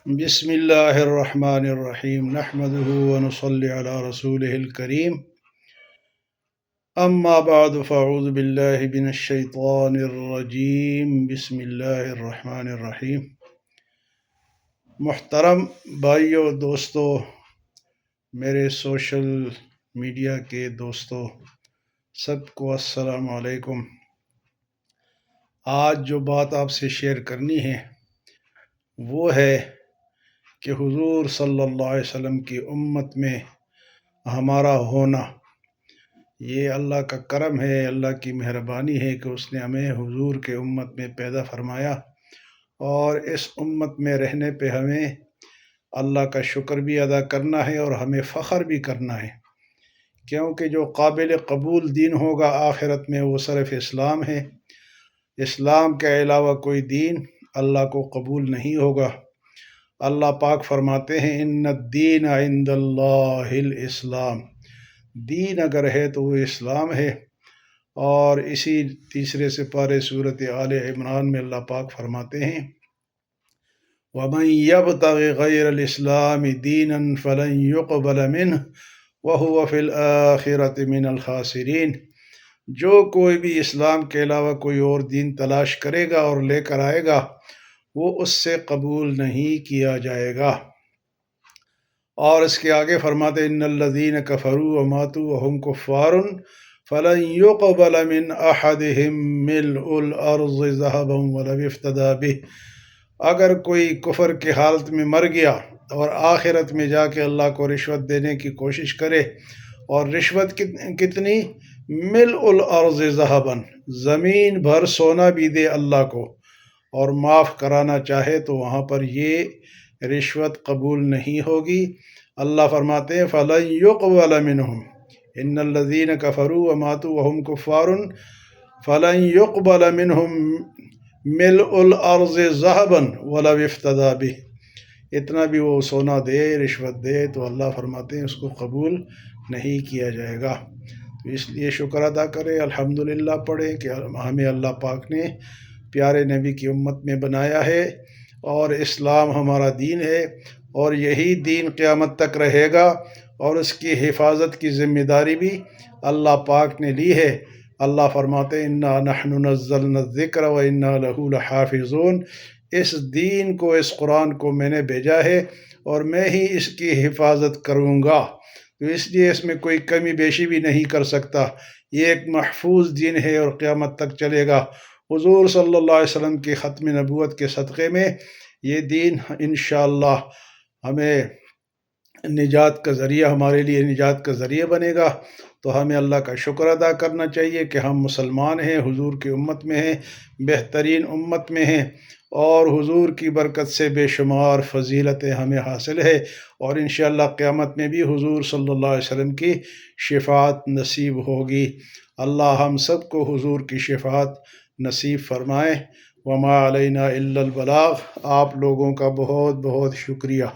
بسم اللہ الرحمن الرحیم نحمده ونصلی علی رسوله الکریم اما بعد فاعوذ باللہ من الشیطان الرجیم بسم اللہ الرحمن الرحیم۔ محترم بھائیو، دوستو، میرے سوشل میڈیا کے دوستو، سب کو السلام علیکم۔ آج جو بات آپ سے شیئر کرنی ہے وہ ہے کہ حضور صلی اللہ علیہ وسلم کی امت میں ہمارا ہونا، یہ اللہ کا کرم ہے، اللہ کی مہربانی ہے کہ اس نے ہمیں حضور کے امت میں پیدا فرمایا، اور اس امت میں رہنے پہ ہمیں اللہ کا شکر بھی ادا کرنا ہے اور ہمیں فخر بھی کرنا ہے، کیونکہ جو قابل قبول دین ہوگا آخرت میں وہ صرف اسلام ہے۔ اسلام کے علاوہ کوئی دین اللہ کو قبول نہیں ہوگا۔ اللہ پاک فرماتے ہیں ان الدین عند اللہ الاسلام، دین اگر ہے تو وہ اسلام ہے۔ اور اسی تیسرے سپارے سورۃ آل عمران میں اللہ پاک فرماتے ہیں وَمَن يَبْتَغِ غَيْرَ الْإِسْلَامِ دِينًا فَلَن يُقْبَلَ مِنْهُ وَهُوَ فِي الْآخِرَةِ مِنَ الْخَاسِرِينَ، جو کوئی بھی اسلام کے علاوہ کوئی اور دین تلاش کرے گا اور لے کر آئے گا وہ اس سے قبول نہیں کیا جائے گا۔ اور اس کے آگے فرماتے ان الذین کفروا وماتوا وهم کفار فلن يقبل من احدهم ملء الارض ذهبا ولو افتدى به، اگر کوئی کفر کی حالت میں مر گیا اور آخرت میں جا کے اللہ کو رشوت دینے کی کوشش کرے، اور رشوت کتنی؟ ملء الارض ذهبا، زمین بھر سونا بھی دے اللہ کو اور معاف کرانا چاہے تو وہاں پر یہ رشوت قبول نہیں ہوگی۔ اللہ فرماتے ہیں فَلَن يُقْبَلَ مِنْهُمْ إِنَّ الَّذِينَ كَفَرُوا وَمَاتُوا وَهُمْ كُفَّارٌ فَلَن يُقْبَلَ مِنْهُمْ مِلْءُ الْأَرْضِ ذَهَبًا وَلَوِ افْتَدَىٰ بِهِ، اتنا بھی وہ سونا دے، رشوت دے تو اللہ فرماتے ہیں اس کو قبول نہیں کیا جائے گا۔ تو اس لیے شکر ادا کرے، الحمدللہ پڑھے کہ ہمیں اللہ پاک نے پیارے نبی کی امت میں بنایا ہے، اور اسلام ہمارا دین ہے، اور یہی دین قیامت تک رہے گا، اور اس کی حفاظت کی ذمہ داری بھی اللہ پاک نے لی ہے۔ اللہ فرماتے انا نحن نزلنا الذکر وانا لہ لحافظون، اس دین کو، اس قرآن کو میں نے بھیجا ہے اور میں ہی اس کی حفاظت کروں گا، تو اس لیے اس میں کوئی کمی بیشی بھی نہیں کر سکتا۔ یہ ایک محفوظ دین ہے اور قیامت تک چلے گا۔ حضور صلی اللہ علیہ وسلم کی ختم نبوت کے صدقے میں یہ دین انشاءاللہ ہمیں نجات کا ذریعہ، ہمارے لیے نجات کا ذریعہ بنے گا۔ تو ہمیں اللہ کا شکر ادا کرنا چاہیے کہ ہم مسلمان ہیں، حضور کی امت میں ہیں، بہترین امت میں ہیں، اور حضور کی برکت سے بے شمار فضیلتیں ہمیں حاصل ہے، اور انشاءاللہ قیامت میں بھی حضور صلی اللہ علیہ وسلم کی شفاعت نصیب ہوگی۔ اللہ ہم سب کو حضور کی شفاعت نصیب فرمائے۔ وما علینا الا البلاغ۔ آپ لوگوں کا بہت بہت شکریہ۔